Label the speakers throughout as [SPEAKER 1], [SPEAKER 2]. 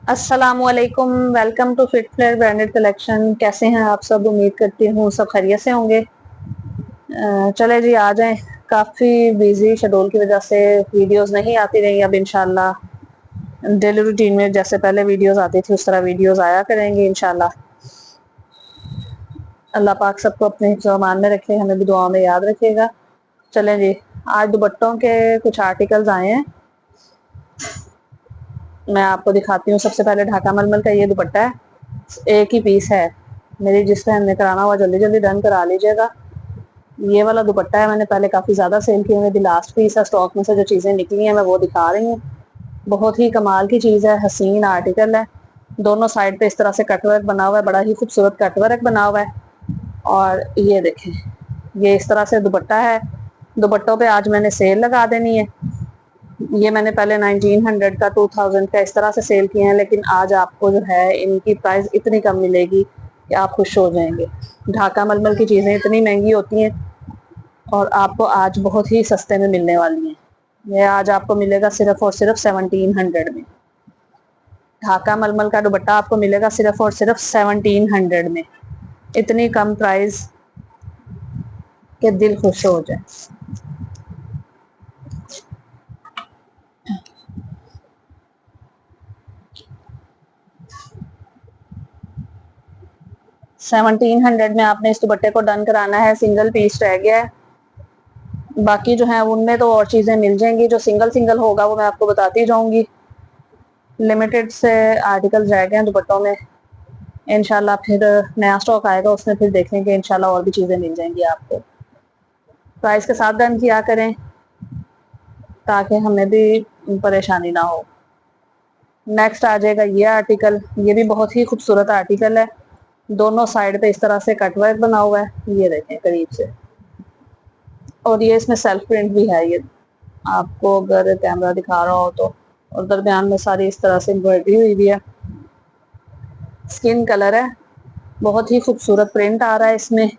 [SPEAKER 1] अस्सलामुअलैकुम, welcome to Fit Flair branded collection. कैसे हैं आप सब? उम्मीद करती हूँ सब खैरियत से होंगे। चले जी आ जाएं। काफ़ी बिजी शेड्यूल की वजह से वीडियोस नहीं आती रही। अब इंशाल्लाह डेली रूटीन में जैसे पहले वीडियोस आती थी उस तरह वीडियोस आया करेंगे इंशाल्लाह। अल्लाह पाक सबको अपने हिफ्ज़-ओ-अमान में रखे, हमें भी दुआ में याद रखिएगा। चलें जी, आज दुपट्टों के कुछ आर्टिकल्स आए हैं, मैं आपको दिखाती हूँ। सबसे पहले ढाका मलमल का ये दुपट्टा है, एक ही पीस है। मेरी जिस बहन ने कराना हुआ जल्दी जल्दी डन करा लीजिएगा। ये वाला दुपट्टा है, मैंने पहले काफ़ी ज़्यादा सेल किए हुए, लास्ट पीस है। स्टॉक में से जो चीज़ें निकली हैं मैं वो दिखा रही हूँ। बहुत ही कमाल की चीज़ है, हसीन आर्टिकल है। दोनों साइड पे इस तरह से कटवर्क बना हुआ है, बड़ा ही खूबसूरत कटवर्क बना हुआ है। और ये देखें, ये इस तरह से दुपट्टा है। दुपट्टों पे आज मैंने सेल लगा देनी है। ये मैंने पहले 1900 का 2000 का इस तरह से सेल किए हैं, लेकिन आज आपको जो है इनकी प्राइस इतनी कम मिलेगी कि आप खुश हो जाएंगे। ढाका मलमल की चीज़ें इतनी महंगी होती हैं और आपको आज बहुत ही सस्ते में मिलने वाली हैं। ये आज आपको मिलेगा सिर्फ और सिर्फ 1700 में। ढाका मलमल का दुपट्टा आपको मिलेगा सिर्फ और सिर्फ 1700 में। इतनी कम प्राइस के दिल खुश हो जाए। 1700 में आपने इस दुपट्टे को डन कराना है। सिंगल पीस रह गया है, बाकी जो है उनमें तो और चीज़ें मिल जाएंगी। जो सिंगल सिंगल होगा वो मैं आपको बताती जाऊंगी। लिमिटेड से आर्टिकल रह गए हैं दुपट्टों में, इंशाल्लाह फिर नया स्टॉक आएगा, उसमें फिर देखेंगे इंशाल्लाह और भी चीज़ें मिल जाएंगी आपको। प्राइस के साथ डन किया करें ताकि हमें भी परेशानी ना हो। नेक्स्ट आ जाएगा ये आर्टिकल, ये भी बहुत ही खूबसूरत आर्टिकल है। दोनों साइड पे इस तरह से कटवर्क बना हुआ है, ये देखें करीब से। और ये इसमें सेल्फ प्रिंट भी है, ये आपको अगर कैमरा दिखा रहा हो तो। और दरमियान में सारी इस तरह से एम्ब्रॉयडरी हुई भी है। स्किन कलर है, बहुत ही खूबसूरत प्रिंट आ रहा है इसमें।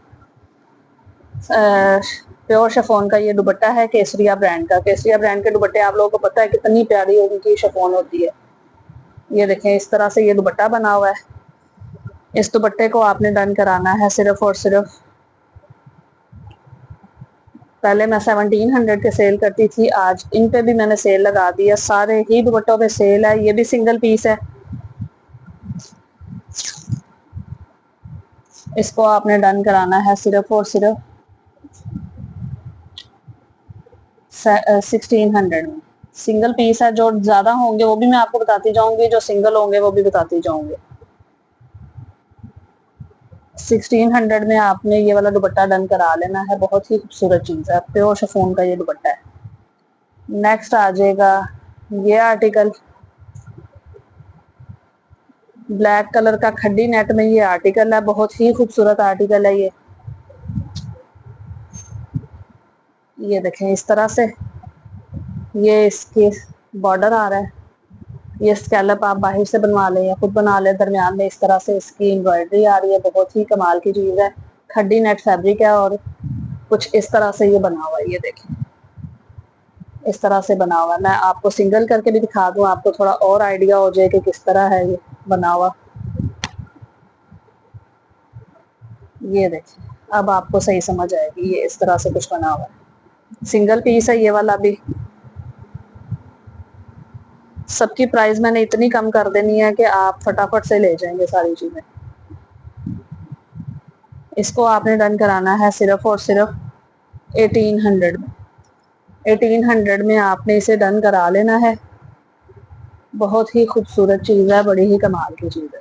[SPEAKER 1] प्योर शिफॉन का ये दुपट्टा है, केसरिया ब्रांड का। केसरिया ब्रांड के दुपट्टे आप लोगों को पता है कितनी प्यारी उनकी शिफॉन होती है। ये देखें इस तरह से ये दुपट्टा बना हुआ है। इस दुपट्टे को आपने डन कराना है सिर्फ और सिर्फ, पहले मैं 1700 के सेल करती थी, आज इन पे भी मैंने सेल लगा दिया। सारे ही दुपट्टों पे सेल है। ये भी सिंगल पीस है, इसको आपने डन कराना है सिर्फ और सिर्फ 1600 में। सिंगल पीस है, जो ज्यादा होंगे वो भी मैं आपको बताती जाऊंगी, जो सिंगल होंगे वो भी बताती जाऊंगी। 1600 में आपने ये वाला दुपट्टा डन करा लेना है। बहुत ही खूबसूरत चीज है, प्योर शिफॉन का ये दुपट्टा है। नेक्स्ट आ जाएगा ये आर्टिकल, ब्लैक कलर का खड्डी नेट में ये आर्टिकल है। बहुत ही खूबसूरत आर्टिकल है ये देखें इस तरह से ये इसके बॉर्डर आ रहा है। ये स्कैलप आप बाहर से बनवा लें या खुद बना लें। दरमियान में इस तरह से इसकी एम्ब्रॉयडरी आ रही है, बहुत ही कमाल की चीज़ है। खड्डी नेट फैब्रिक है और कुछ इस तरह से ये बना हुआ है। ये देखें इस तरह से बना हुआ है। मैं आपको सिंगल करके भी दिखा दूं, आपको थोड़ा और आइडिया हो जाए कि किस तरह है ये बना हुआ। ये देखें, अब आपको सही समझ आएगी। ये इस तरह से कुछ बना हुआ है, सिंगल पीस है ये वाला भी। सबकी प्राइस मैंने इतनी कम कर देनी है कि आप फटाफट से ले जाएंगे सारी चीजें। इसको आपने डन कराना है सिर्फ और सिर्फ 1800 में। 1800 में आपने इसे डन करा लेना है। बहुत ही खूबसूरत चीज है, बड़ी ही कमाल की चीज है।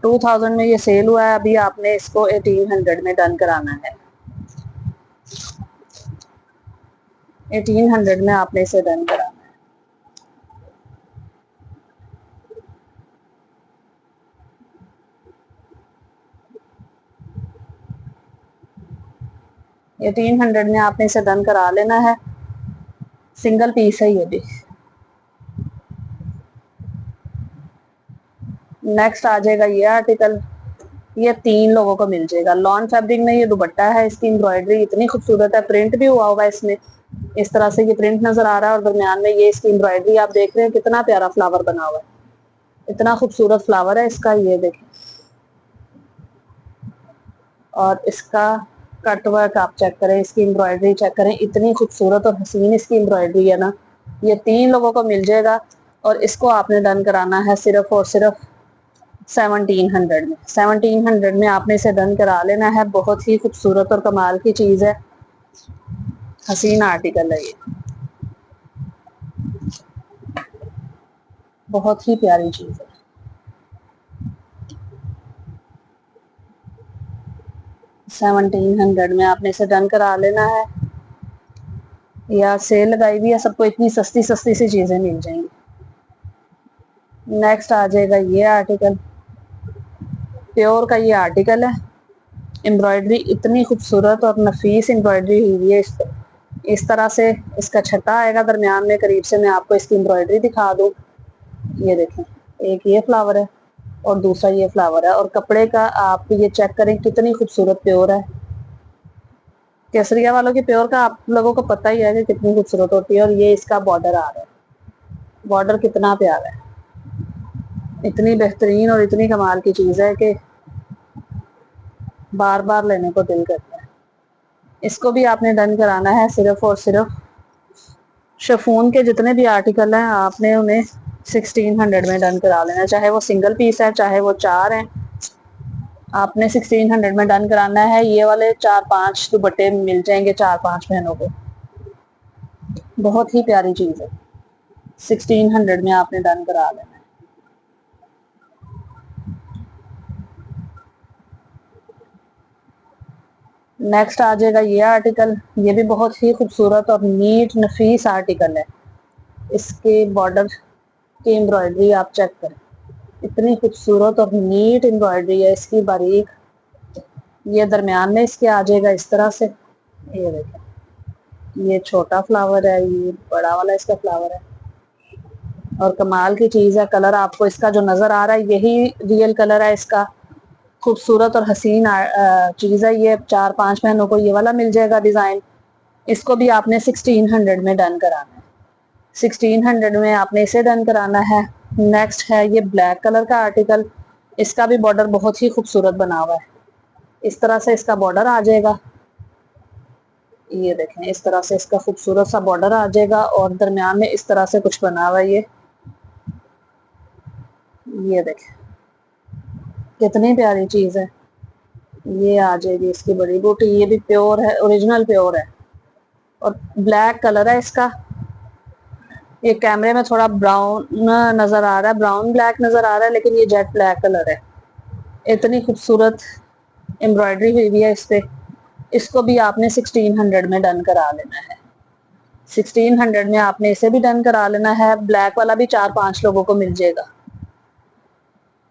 [SPEAKER 1] 2000 में ये सेल हुआ है, अभी आपने इसको 1800 में डन कराना है। 1800 में आपने इसे डन कराना है। ये 1800 में आपने इसे डन करा लेना है। सिंगल पीस है ये भी। नेक्स्ट आ जाएगा ये आर्टिकल, ये 3 लोगों को मिल जाएगा। लॉन फैब्रिक में ये दुपट्टा है, इसकी एम्ब्रॉयडरी इतनी खूबसूरत है, प्रिंट भी हुआ है इसमें। اس طرح سے یہ پرنٹ نظر آ رہا ہے اور درمیان میں یہ اس کی امبرائڈری آپ دیکھ رہے ہیں، کتنا پیارا فلاور بنا ہوا ہے، اتنا خوبصورت فلاور ہے اس کا، یہ دیکھیں. اور اس کا کٹ ورک آپ چیک کریں، اس کی امبرائڈری چیک کریں، اتنی خوبصورت اور حسین اس کی امبرائڈری ہے نا. یہ 3 لوگوں کو مل جائے گا اور اس کو آپ نے ڈن کرانا ہے صرف اور صرف 1700 میں. 1700 میں آپ نے اسے ڈن کرا لینا ہے. بہت ہی خوبصورت اور کمال کی چیز ہے، حسین آرٹیکل ہے، یہ بہت ہی پیاری چیز ہے. 1700 میں آپ نے اسے ڈن کرا لینا ہے. یا سیل لگائی بھی ہے، سب کو اتنی سستی سستی سی چیزیں مل جائیں گی. نیکسٹ آ جائے گا یہ آرٹیکل، پیور کا یہ آرٹیکل ہے. امبرائڈری اتنی خوبصورت اور نفیس امبرائڈری ہوئی ہے اس پہ. اس طرح سے اس کا چھٹا آئے گا درمیان میں. قریب سے میں آپ کو اس کی امبرائڈری دکھا دوں. یہ دیکھیں، ایک یہ فلاور ہے اور دوسرا یہ فلاور ہے. اور کپڑے کا آپ یہ چیک کریں کتنی خوبصورت پیور ہے. کیسریا والوں کی پیور کا آپ لوگوں کو پتہ ہی ہے کہ کتنی خوبصورت ہوتی ہے. اور یہ اس کا بارڈر آ رہا ہے، بارڈر کتنا پیارا ہے، اتنی بہترین اور اتنی کمال کی چیز ہے کہ بار بار لینے کو دل کرتا ہے. اس کو بھی آپ نے ڈن کرانا ہے صرف اور صرف شفون کے جتنے بھی آرٹیکل ہیں آپ نے انہیں 1600 میں ڈن کرا لینا. چاہے وہ سنگل پیس ہے، چاہے وہ 4 ہیں، آپ نے 1600 میں ڈن کرانا ہے. یہ والے 4-5 دوپٹے مل جائیں گے 4-5 بہنوں کو. بہت ہی پیاری چیز ہے، 1600 میں آپ نے ڈن کرا لینا. نیکسٹ آ جائے گا یہ آرٹیکل. یہ بھی بہت ہی خوبصورت اور نیٹ نفیس آرٹیکل ہے. اس کے بارڈر کی امبرائڈری آپ چیک کریں، اتنی خوبصورت اور نیٹ امبرائڈری ہے اس کی، باریک. یہ درمیان میں اس کے آ جائے گا اس طرح سے. یہ دیکھیں، یہ چھوٹا فلاور ہے، یہ بڑا والا اس کا فلاور ہے. اور کمال کی چیز ہے، کلر آپ کو اس کا جو نظر آ رہا ہے یہی ریئل کلر ہے اس کا. خوبصورت اور حسین چیز ہے یہ. 4-5 بہنوں کو یہ والا مل جائے گا ڈیزائن. اس کو بھی آپ نے 1600 میں ڈن کرانا ہے. 1600 میں آپ نے اسے ڈن کرانا ہے. نیکسٹ ہے یہ بلیک کلر کا آرٹیکل. اس کا بھی بارڈر بہت ہی خوبصورت بنا ہوا ہے. اس طرح سے اس کا بارڈر آ جائے گا. یہ دیکھیں، اس طرح سے اس کا خوبصورت سا بارڈر آ جائے گا اور درمیان میں اس طرح سے کچھ بنا ہوا ہے. یہ دیکھیں کتنی پیاری چیز ہے. یہ آ جائے گی اس کی بڑی بوٹی. یہ بھی پیور ہے، اوریجنل پیور ہے. اور بلیک کلر ہے اس کا. یہ کیمرے میں تھوڑا براؤن نظر آ رہا ہے، براؤن بلیک نظر آ رہا ہے، لیکن یہ جیٹ بلیک کلر ہے. اتنی خوبصورت امبرائڈری ہوئی بھی ہے اس پہ. اس کو بھی آپ نے 1600 میں ڈن کرا لینا ہے. 1600 میں آپ نے اسے بھی ڈن کرا لینا ہے. بلیک والا بھی 4-5 لوگوں کو مل جائے گا.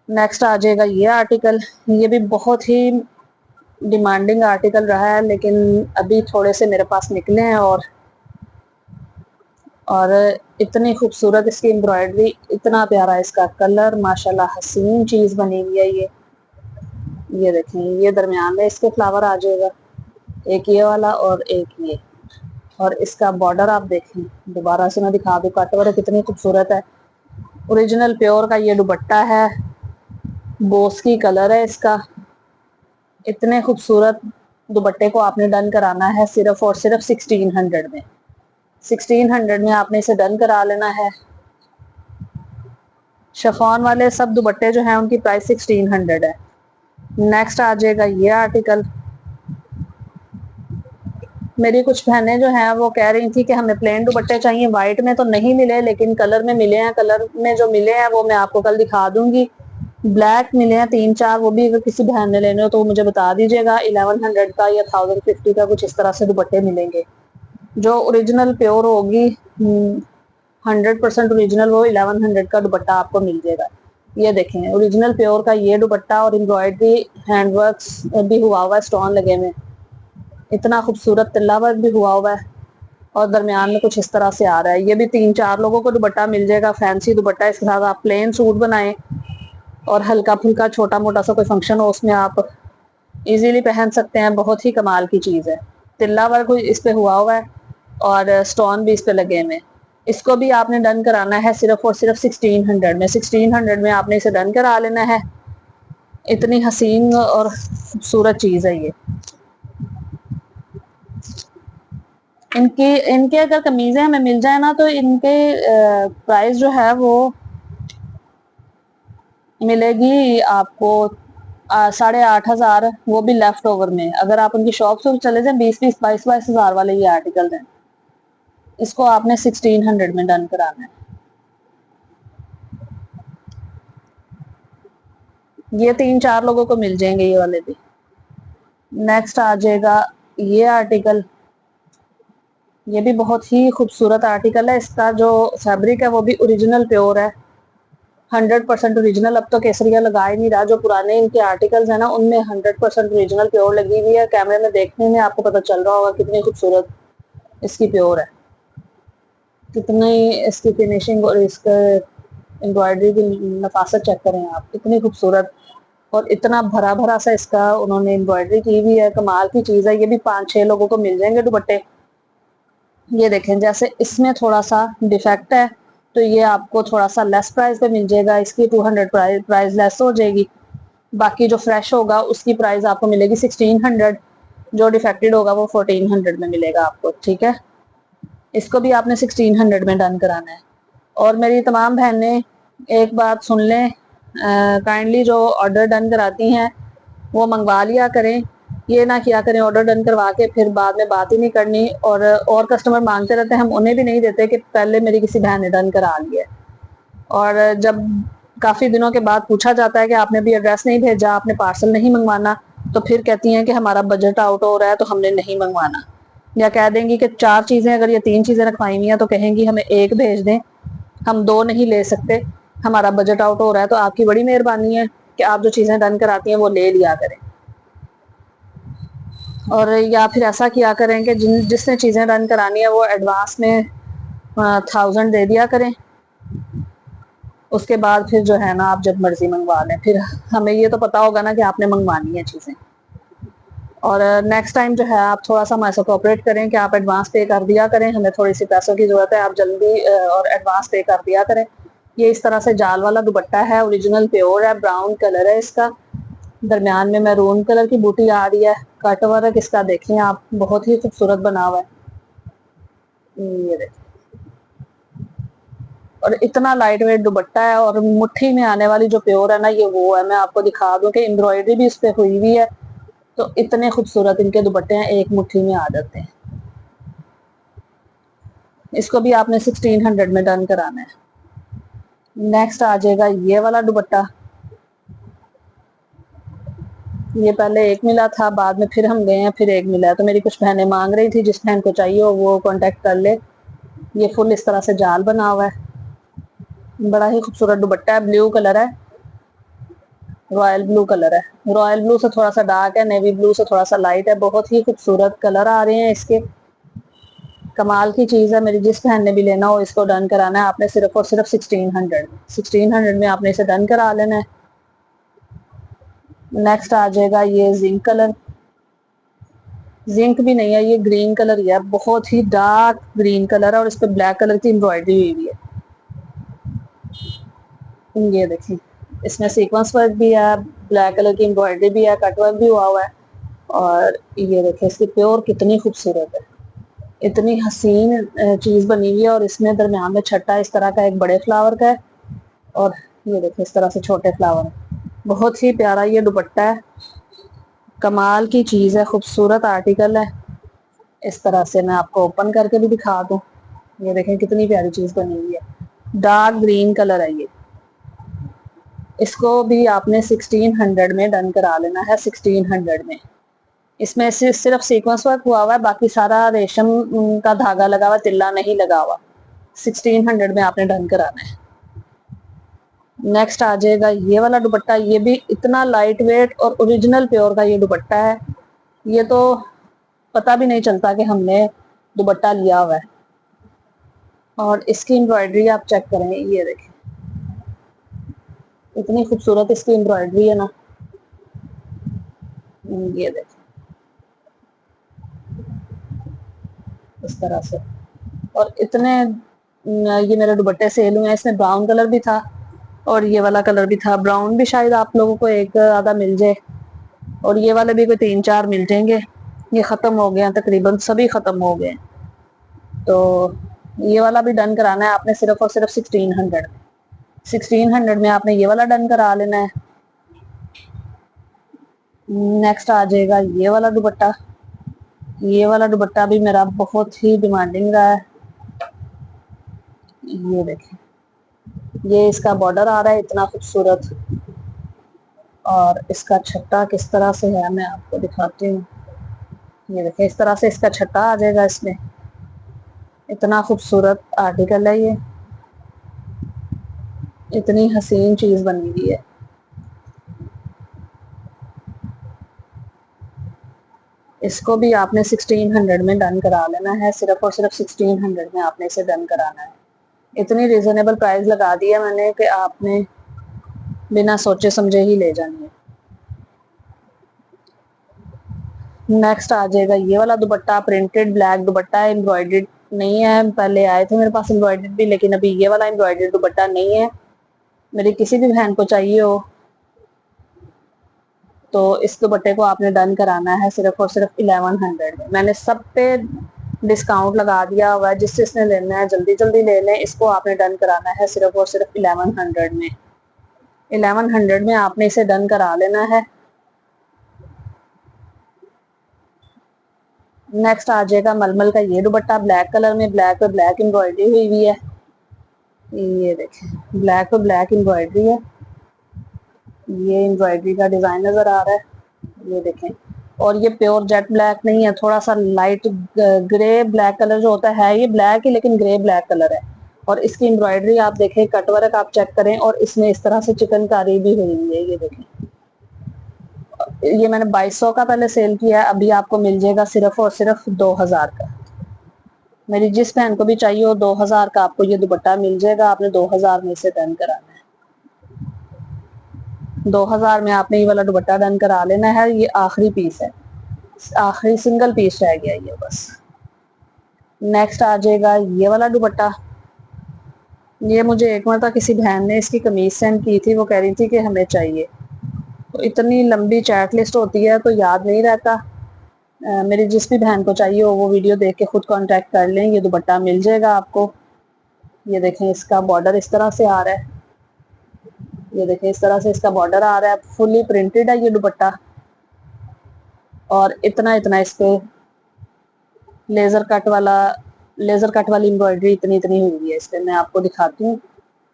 [SPEAKER 1] نیکسٹ آ جائے گا یہ آرٹیکل. یہ بھی بہت ہی ڈیمانڈنگ آرٹیکل رہا ہے، لیکن ابھی تھوڑے سے میرے پاس نکلے ہیں. اور اتنی خوبصورت اس کی امبرائڈری، اتنا پیارا اس کا کلر، ماشاءاللہ حسین چیز بنی ہوئی ہے یہ. یہ دیکھیں، یہ درمیان میں اس کے فلاور آ جائے گا، ایک یہ والا اور ایک یہ. اور اس کا بارڈر آپ دیکھیں، دوبارہ سے میں دکھا دوں، کٹ ورک کتنی خوبصورت ہے. اوریجنل پیور کا یہ دوپٹہ ہے، بوس کی کلر ہے اس کا. اتنے خوبصورت دوپٹے کو آپ نے ڈن کرانا ہے صرف اور صرف 1600 میں. 1600 میں آپ نے اسے ڈن کرا لینا ہے. شفون والے سب دوپٹے جو ہیں ان کی پرائس 1600 ہے. نیکسٹ آ جائے گا یہ آرٹیکل. میری کچھ بہنیں جو ہیں وہ کہہ رہی تھی کہ ہمیں پلین دوپٹے چاہیے. وائٹ میں تو نہیں ملے، لیکن کلر میں ملے ہیں. کلر میں جو ملے ہیں وہ میں آپ کو کل دکھا دوں گی. بلیک ملے ہیں 3-4، وہ بھی اگر کسی بہن نے لینے ہو تو مجھے بتا دیجیے گا. 1100 کا یا 1050 کا کچھ اس طرح سے دوپٹے ملیں گے. جو اوریجنل پیور ہوگی 100% اوریجنل، وہ 1100 کا دوپٹہ آپ کو مل جائے گا. یہ دیکھیں، اوریجنل پیور کا یہ دوپٹہ اور امبرائڈری ہینڈ ورکس بھی ہوا ہوا ہے، اسٹون لگے ہوئے. اتنا خوبصورت تلا ورک بھی ہوا ہوا ہے اور درمیان میں کچھ اس طرح سے آ رہا ہے. یہ بھی 3-4 لوگوں کو دوپٹہ مل جائے گا. فینسی دوپٹہ، اس کے ساتھ آپ پلین سوٹ بنائیں اور ہلکا پھلکا چھوٹا موٹا سا کوئی فنکشن ہو، اس میں آپ ایزیلی پہن سکتے ہیں. بہت ہی کمال کی چیز ہے. تلا ورک اس پہ ہوا ہوا ہے اور स्टोन भी इस पे लगे हुए। इसको भी आपने डन कराना है सिर्फ और सिर्फ 1600 में। 1600 में आपने इसे डन करा लेना है। इतनी हसीन और खूबसूरत चीज है ये। इनके अगर कमीजें हमें मिल जाए ना तो इनके प्राइस जो है वो मिलेगी आपको 8,500, वो भी लेफ्ट ओवर में। अगर आप उनकी शॉप से चले जाए 20-20, 22-22 हजार वाले ये आर्टिकल हैं। इसको आपने 1600 में डन कराना है। ये 3-4 लोगों को मिल जाएंगे ये वाले भी। नेक्स्ट आ जाएगा ये आर्टिकल। ये भी बहुत ही खूबसूरत आर्टिकल है। इसका जो फैब्रिक है वो भी ओरिजिनल प्योर है, 100% ओरिजिनल। अब तो केसरिया लगा ही नहीं रहा। जो पुराने इनके आर्टिकल्स है ना उनमें 100% ओरिजिनल प्योर लगी हुई है। कैमरे में देखने में आपको पता चल रहा होगा कितनी खूबसूरत इसकी प्योर है, कितनी इसकी फिनिशिंग और इसका एम्ब्रॉयडरी की नफासत चेक करें आप, कितनी खूबसूरत। और इतना भरा भरा सा इसका उन्होंने एम्ब्रॉयडरी की हुई है, कमाल की चीज है। ये भी 5-6 लोगों को मिल जाएंगे दुपट्टे। ये देखें, जैसे इसमें थोड़ा सा डिफेक्ट है तो ये आपको थोड़ा सा लेस प्राइस पे मिल जाएगा। इसकी 200 प्राइस लेस हो जाएगी। बाकी जो फ्रेश होगा उसकी प्राइस आपको मिलेगी 1600। जो डिफेक्टेड होगा वो 1400 में मिलेगा आपको। ठीक है, इसको भी आपने 1600 में डन कराना है। और मेरी तमाम बहनें एक बात सुन लें, काइंडली जो ऑर्डर डन कराती हैं वो मंगवा लिया करें। ये ना किया करें ऑर्डर डन करवा के फिर बाद में बात ही नहीं करनी। और कस्टमर मांगते रहते हैं, हम उन्हें भी नहीं देते कि पहले मेरी किसी बहन ने डन करा लिया। और जब काफी दिनों के बाद पूछा जाता है कि आपने भी एड्रेस नहीं भेजा, आपने पार्सल नहीं मंगवाना, तो फिर कहती हैं कि हमारा बजट आउट हो रहा है तो हमने नहीं मंगवाना। या कह देंगी कि 4 चीजें, अगर ये 3 चीजें रखवाई हुई हैं तो कहेंगी हमें 1 भेज दें, हम 2 नहीं ले सकते, हमारा बजट आउट हो रहा है। तो आपकी बड़ी मेहरबानी है कि आप जो चीजें डन कराती हैं वो ले लिया करें। और या फिर ऐसा किया करें कि जिसने चीजें डन करानी है वो एडवांस में 1000 दे दिया करें। उसके बाद फिर जो है ना आप जब मर्जी मंगवा लें, फिर हमें ये तो पता होगा ना कि आपने मंगवानी है चीजें। और नेक्स्ट टाइम जो है आप थोड़ा सा हमारे साथ कोऑपरेट करें कि आप एडवांस पे कर दिया करें। हमें थोड़ी सी पैसों की जरूरत है, आप जल्दी और एडवांस पे कर दिया करें। ये इस तरह से जाल वाला दुपट्टा है, ओरिजिनल प्योर है, ब्राउन कलर है इसका, दरमियान में मैरून कलर की बूटी आ रही है। कट वर्क इसका देखें आप, बहुत ही खूबसूरत बना हुआ है। ये देखिए, और इतना लाइट वेट दुपट्टा है। और मुट्ठी में आने वाली जो प्योर है ना ये वो है। मैं आपको दिखा दूं कि एम्ब्रॉयडरी भी इस पे हुई हुई है। तो इतने खूबसूरत इनके दुपट्टे हैं, एक मुट्ठी में आ जाते हैं। इसको भी आपने 1600 में डन कराना है। नेक्स्ट आ जाएगा ये वाला दुपट्टा। ये पहले एक मिला था, बाद में फिर हम गए हैं, फिर एक मिला है। तो मेरी कुछ बहनें मांग रही थी, जिस बहन को चाहिए हो वो कांटेक्ट कर ले। ये फुल इस तरह से जाल बना हुआ है, बड़ा ही खूबसूरत दुपट्टा है। ब्लू कलर है, रॉयल ब्लू कलर है। रॉयल ब्लू से थोड़ा सा डार्क है, नेवी ब्लू से थोड़ा सा लाइट है। बहुत ही खूबसूरत कलर आ रहे हैं इसके, कमाल की चीज है। मेरी जिस बहन ने भी लेना हो इसको डन कराना है आपने सिर्फ और सिर्फ 1600 में आपने इसे डन करा लेना है। नेक्स्ट आ जाएगा ये जिंक कलर। जिंक भी नहीं है, ये ग्रीन कलर ही है, बहुत ही डार्क ग्रीन कलर है। और इस पे ब्लैक कलर की एम्ब्रॉयडरी हुई हुई है। ये देखिए, इसमें सीक्वेंस वर्क भी है, ब्लैक कलर की एम्ब्रॉयडरी भी है, कट वर्क भी हुआ हुआ है। और ये देखिए इसकी प्योर कितनी खूबसूरत है, इतनी हसीन चीज बनी हुई है। और इसमें दरमियान में छट्टा इस तरह का एक बड़े फ्लावर का है, और ये देखिए इस तरह से छोटे फ्लावर। बहुत ही प्यारा ये दुपट्टा है, कमाल की चीज है, खूबसूरत आर्टिकल है। इस तरह से मैं आपको ओपन करके भी दिखा दूं। ये देखें कितनी प्यारी चीज बनी हुई है, डार्क ग्रीन कलर है ये। इसको भी आपने 1600 में डन करा लेना है। 1600 में इसमें सिर्फ सीक्वेंस वर्क हुआ हुआ है, बाकी सारा रेशम का धागा लगा हुआ, तिल्ला नहीं लगा हुआ। 1600 में आपने डन कराना है। नेक्स्ट आ जाएगा ये वाला दुपट्टा। ये भी इतना लाइट वेट और ओरिजिनल प्योर का ये दुपट्टा है। ये तो पता भी नहीं चलता कि हमने दुपट्टा लिया हुआ है। और इसकी एम्ब्रॉयडरी आप चेक करें, ये देखें इतनी खूबसूरत इसकी एम्ब्रॉयडरी है ना। ये देखें, इस तरह से। और इतने ये मेरे दुपट्टे सेल हुए हैं, इसमें ब्राउन कलर भी था और ये वाला कलर भी था। ब्राउन भी शायद आप लोगों को एक आधा मिल जाए और ये वाले भी कोई 3-4 मिल जाएंगे। ये खत्म हो गए हैं, तकरीबन सभी खत्म हो गए। तो ये वाला भी डन कराना है आपने सिर्फ और सिर्फ 1600 में। 1600 में आपने ये वाला डन करा लेना है। नेक्स्ट आ जाएगा ये वाला दुपट्टा। ये वाला दुपट्टा भी मेरा बहुत ही डिमांडिंग रहा है। ये देखें, ये इसका बॉर्डर आ रहा है इतना खूबसूरत, और इसका छट्टा किस तरह से है मैं आपको दिखाती हूँ। ये देखें, इस तरह से इसका छट्टा आ जाएगा इसमें। इतना खूबसूरत आर्टिकल है ये, इतनी हसीन चीज बनी हुई है। इसको भी आपने 1600 में डन करा लेना है, सिर्फ और सिर्फ 1600 में आपने इसे डन कराना है। इतनी रिजनेबल प्राइस लगा दी है मैंने कि आपने बिना सोचे समझे ही ले जानी है। नेक्स्ट आ जाएगा ये वाला दुपट्टा, प्रिंटेड ब्लैक दुपट्टा है, एम्ब्रॉयडर्ड नहीं है। पहले आए थे मेरे पास एम्ब्रॉयडर्ड भी, लेकिन अभी ये वाला एम्ब्रॉयडर्ड दुपट्टा नहीं है। मेरी किसी भी बहन को चाहिए हो तो इस दुपट्टे को आपने डन कराना है सिर्फ और सिर्फ 1100 में। मैंने सब पे डिस्काउंट लगा दिया हुआ है, जिससे इसने लेना है जल्दी जल्दी ले लें। इसको आपने डन कराना है सिर्फ और सिर्फ 1100 में। 1100 में आपने इसे डन करा लेना है। नेक्स्ट आ जाएगा मलमल का ये दुपट्टा, ब्लैक कलर में, ब्लैक और ब्लैक एम्ब्रॉयडरी हुई हुई है। ये देखें, ब्लैक और ब्लैक एम्ब्रॉयडरी है। ये एम्ब्रॉयडरी का डिजाइन नजर आ रहा है, ये देखें। और ये प्योर जेट ब्लैक नहीं है, थोड़ा सा लाइट ग्रे ब्लैक कलर जो होता है, ये ब्लैक है लेकिन ग्रे ब्लैक कलर है। और इसकी एम्ब्रॉयडरी आप देखें, कटवर्क आप चेक करें, और इसमें इस तरह से चिकनकारी भी हुई हुई है। ये देखें, ये मैंने 2200 का पहले सेल किया है, अभी आपको मिल जाएगा सिर्फ और सिर्फ 2000 का। मेरी जिस बहन को भी चाहिए हो 2000 का आपको ये दुपट्टा मिल जाएगा। आपने 2000 में इसे डन कराना है। 2000 में आपने ये वाला दुपट्टा डन करा लेना है। ये आखिरी पीस है, आखिरी सिंगल पीस रह गया ये बस। नेक्स्ट आ जाएगा ये वाला दुपट्टा। ये मुझे एक मरतबा किसी बहन ने इसकी कमीज सेंड की थी, वो कह रही थी कि हमें चाहिए। तो इतनी लंबी चैट लिस्ट होती है तो याद नहीं रहता। मेरी जिस भी बहन को चाहिए हो वो वीडियो देख के खुद कांटेक्ट कर लें, ये दुपट्टा मिल जाएगा आपको। ये देखें, इसका बॉर्डर इस तरह से आ रहा है। ये देखें, इस तरह से इसका बॉर्डर आ रहा है, फुली प्रिंटेड है ये दुपट्टा। और इतना इतना इस पे लेजर कट वाली एम्ब्रॉयडरी इतनी इतनी हुई है इस पे। मैं आपको दिखाती हूँ।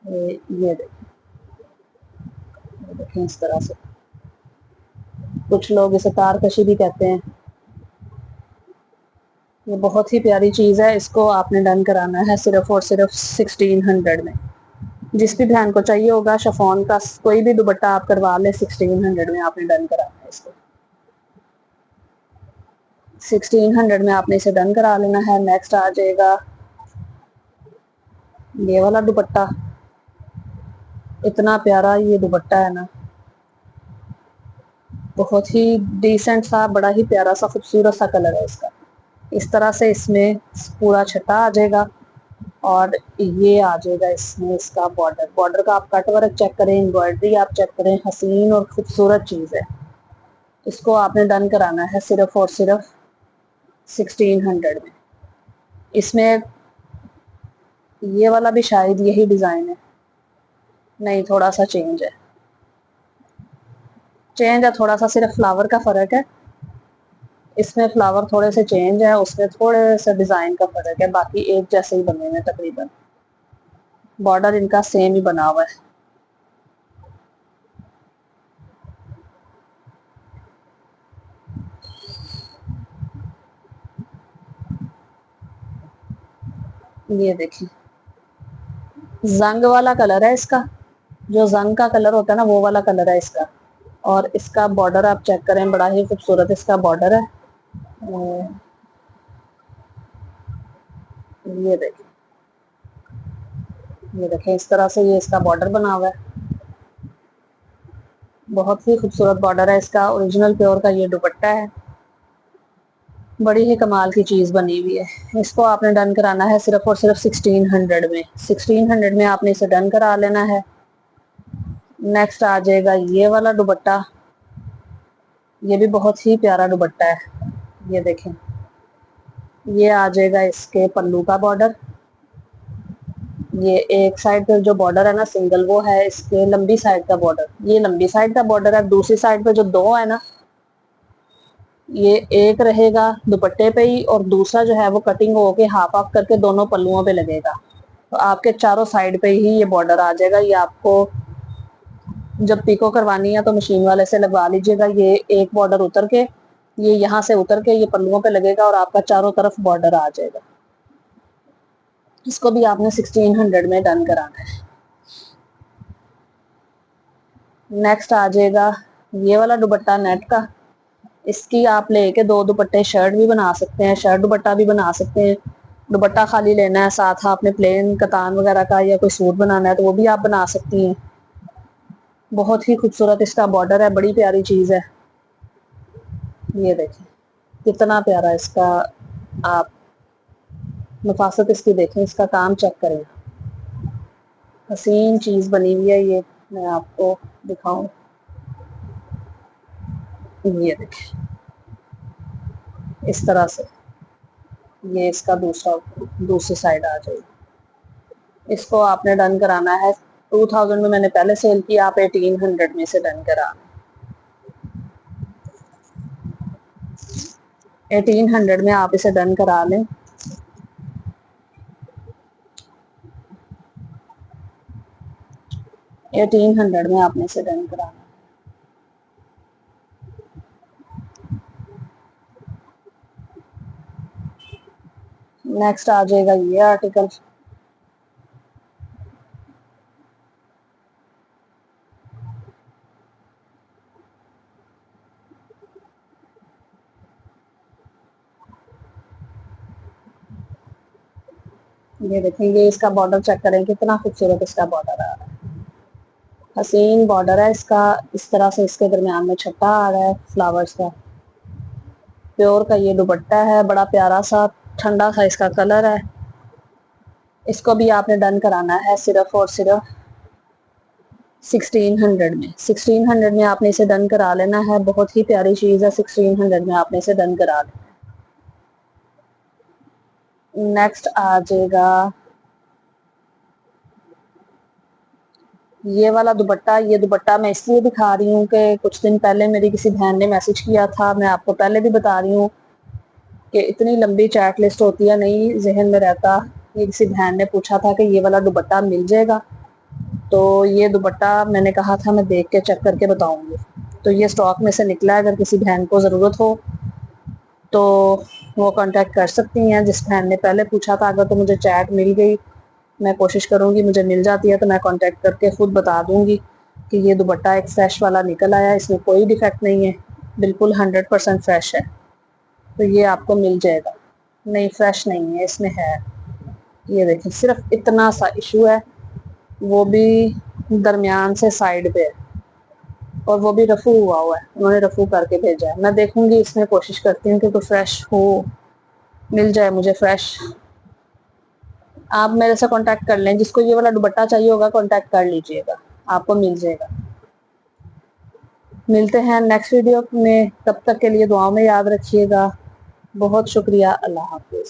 [SPEAKER 1] ये देखें, इस तरह से। कुछ लोग इसे तारकशी भी कहते हैं। ये बहुत ही प्यारी चीज है, इसको आपने डन कराना है सिर्फ और सिर्फ 1600 में। जिस भी बहन को चाहिए होगा शिफॉन का कोई भी दुपट्टा आप करवा लें, 1600 में आपने डन कराना है इसको। 1600 में आपने इसे डन करा लेना है। नेक्स्ट आ जाएगा ये वाला दुपट्टा। इतना प्यारा ये दुपट्टा है ना, बहुत ही डिसेंट सा, बड़ा ही प्यारा सा, खूबसूरत सा कलर है इसका। इस तरह से इसमें पूरा छट्टा आ जाएगा और ये आ जाएगा इसमें इसका बॉर्डर का आप कट वर्क चेक करें, एम्ब्रॉयडरी आप चेक करें, हसीन और खूबसूरत चीज है। इसको आपने डन कराना है सिर्फ और सिर्फ 1600 में। इसमें ये वाला भी शायद यही डिजाइन है, नहीं थोड़ा सा चेंज है थोड़ा सा, सिर्फ फ्लावर का फर्क है। इसमें फ्लावर थोड़े से चेंज है, उसमें थोड़े से डिजाइन का फर्क है, बाकी एक जैसे ही बने हुए तकरीबन। बॉर्डर इनका सेम ही बना हुआ है। ये देखिए, जंग वाला कलर है इसका, जो जंग का कलर होता है ना वो वाला कलर है इसका। और इसका बॉर्डर आप चेक करें, बड़ा ही खूबसूरत इसका बॉर्डर है। ये देखिए, ये देखें, इस तरह से ये इसका बॉर्डर बना हुआ है। बहुत ही खूबसूरत बॉर्डर है इसका। ओरिजिनल प्योर का ये दुपट्टा है। बड़ी ही कमाल की चीज़ बनी हुई है। इसको आपने डन कराना है सिर्फ और सिर्फ 1600 में। 1600 में आपने इसे डन करा लेना है। नेक्स्ट आ जाएगा ये वाला दुपट्टा। ये भी बहुत ही प्यारा दुपट्टा है। ये देखें, ये आ जाएगा इसके पल्लू का बॉर्डर। ये एक साइड पे जो बॉर्डर है ना सिंगल, वो है इसके लंबी साइड का बॉर्डर। ये लंबी साइड का बॉर्डर है। दूसरी साइड पे जो दो है ना, ये एक रहेगा दुपट्टे पे ही और दूसरा जो है वो कटिंग होके हाफ हाफ करके दोनों पल्लुओं पे लगेगा। तो आपके चारों साइड पे ही ये बॉर्डर आ जाएगा। ये आपको जब पिको करवानी है तो मशीन वाले से लगवा लीजिएगा। ये एक बॉर्डर उतर के, ये यहाँ से उतर के ये पल्लुओं पे लगेगा और आपका चारों तरफ बॉर्डर आ जाएगा। इसको भी आपने 1600 में डन कराना है। नेक्स्ट आ जाएगा ये वाला दुपट्टा नेट का। इसकी आप लेके दो दुपट्टे शर्ट भी बना सकते हैं, शर्ट दुपट्टा भी बना सकते हैं। दुपट्टा खाली लेना है, साथ आपने प्लेन कतान वगैरह का या कोई सूट बनाना है तो वो भी आप बना सकती हैं। बहुत ही खूबसूरत इसका बॉर्डर है, बड़ी प्यारी चीज़ है। ये देखें कितना प्यारा इसका, आप नफासत इसकी देखें, इसका काम चेक करें। हसीन चीज़ बनी हुई है। ये मैं आपको दिखाऊं, ये देखें इस तरह से। ये इसका दूसरी साइड आ जाएगी। इसको आपने डन कराना है 2000 में मैंने पहले सेल किया, आप 1800 में से डन करा। 1800 में आप इसे डन करा लें। 1800 में आपने इसे डन कराना। नेक्स्ट आ जाएगा ये आर्टिकल। ये देखेंगे इसका बॉर्डर चेक करें, कितना खूबसूरत इसका बॉर्डर आ रहा है। हसीन बॉर्डर है इसका। इस तरह से इसके दरमियान में छट्टा आ रहा है फ्लावर्स का। प्योर का ये दुपट्टा है, बड़ा प्यारा सा ठंडा सा इसका कलर है। इसको भी आपने डन कराना है सिर्फ और सिर्फ 1600 में। 1600 में आपने इसे डन करा लेना है। बहुत ही प्यारी चीज़ है। 1600 में आपने इसे डन करा लेना। नेक्स्ट आ जाएगा ये वाला दुपट्टा। ये दुपट्टा मैं इसलिए दिखा रही हूँ कि कुछ दिन पहले मेरी किसी बहन ने मैसेज किया था। मैं आपको पहले भी बता रही हूँ कि इतनी लंबी चैट लिस्ट होती है, नहीं जहन में रहता। ये किसी बहन ने पूछा था कि ये वाला दुपट्टा मिल जाएगा, तो ये दुपट्टा मैंने कहा था मैं देख के चेक करके बताऊंगी। तो ये स्टॉक में से निकला है। अगर किसी बहन को ज़रूरत हो तो वो कांटेक्ट कर सकती हैं। जिस बहन ने पहले पूछा था, अगर तो मुझे चैट मिल गई, मैं कोशिश करूंगी मुझे मिल जाती है तो मैं कांटेक्ट करके खुद बता दूंगी कि ये दुपट्टा एक फ्रेश वाला निकल आया, इसमें कोई डिफेक्ट नहीं है, बिल्कुल 100% फ्रेश है, तो ये आपको मिल जाएगा। नहीं फ्रेश नहीं है, इसमें है। ये देखिए सिर्फ इतना सा इशू है, वो भी दरमियान से साइड पे है और वो भी रफू हुआ है, उन्होंने रफू करके भेजा है। मैं देखूंगी, इसमें कोशिश करती हूँ कि कोई फ्रेश हो, मिल जाए मुझे फ्रेश। आप मेरे से कांटेक्ट कर लें, जिसको ये वाला दुपट्टा चाहिए होगा कांटेक्ट कर लीजिएगा, आपको मिल जाएगा। मिलते हैं नेक्स्ट वीडियो में, तब तक के लिए दुआओं में याद रखिएगा। बहुत शुक्रिया। अल्लाह हाफिज।